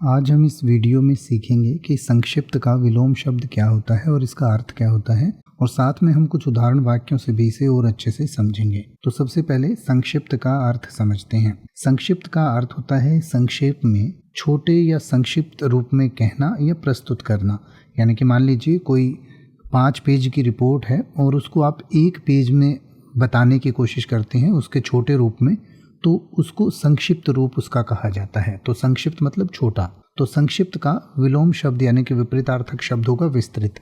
आज हम इस वीडियो में सीखेंगे कि संक्षिप्त का विलोम शब्द क्या होता है और इसका अर्थ क्या होता है, और साथ में हम कुछ उदाहरण वाक्यों से भी इसे और अच्छे से समझेंगे। तो सबसे पहले संक्षिप्त का अर्थ समझते हैं। संक्षिप्त का अर्थ होता है संक्षेप में, छोटे या संक्षिप्त रूप में कहना या प्रस्तुत करना। यानी कि मान लीजिए कोई 5 पेज की रिपोर्ट है और उसको आप 1 पेज में बताने की कोशिश करते हैं उसके छोटे रूप में, तो उसको संक्षिप्त रूप उसका कहा जाता है। तो संक्षिप्त मतलब छोटा। तो संक्षिप्त का विलोम शब्द यानी कि विपरीतार्थक शब्द होगा विस्तृत,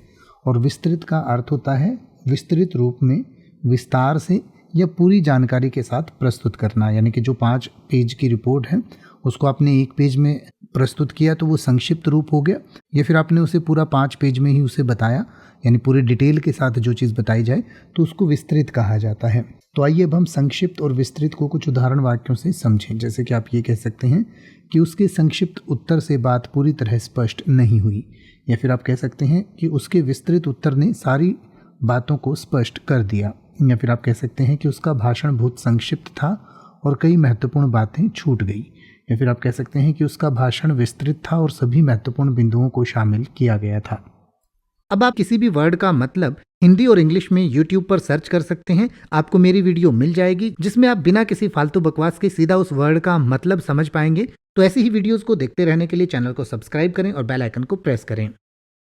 और विस्तृत का अर्थ होता है विस्तृत रूप में विस्तार से या पूरी जानकारी के साथ प्रस्तुत करना। यानी कि जो 5 पेज की रिपोर्ट है उसको आपने 1 पेज में प्रस्तुत किया तो वो संक्षिप्त रूप हो गया, या फिर आपने उसे पूरा 5 पेज में ही उसे बताया, यानी पूरे डिटेल के साथ जो चीज़ बताई जाए तो उसको विस्तृत कहा जाता है। तो आइए अब हम संक्षिप्त और विस्तृत को कुछ उदाहरण वाक्यों से समझें। जैसे कि आप ये कह सकते हैं कि उसके संक्षिप्त उत्तर से बात पूरी तरह स्पष्ट नहीं हुई, या फिर आप कह सकते हैं कि उसके विस्तृत उत्तर ने सारी बातों को स्पष्ट कर दिया, या फिर आप कह सकते हैं कि उसका भाषण बहुत संक्षिप्त था और कई महत्वपूर्ण बातें छूट गई, या फिर आप कह सकते हैं कि उसका भाषण विस्तृत था और सभी महत्वपूर्ण बिंदुओं को शामिल किया गया था। अब आप किसी भी वर्ड का मतलब हिंदी और इंग्लिश में YouTube पर सर्च कर सकते हैं। आपको मेरी वीडियो मिल जाएगी जिसमें आप बिना किसी फालतू बकवास के सीधा उस वर्ड का मतलब समझ पाएंगे। तो ऐसी ही वीडियोस को देखते रहने के लिए चैनल को सब्सक्राइब करें और बेल आइकन को प्रेस करें।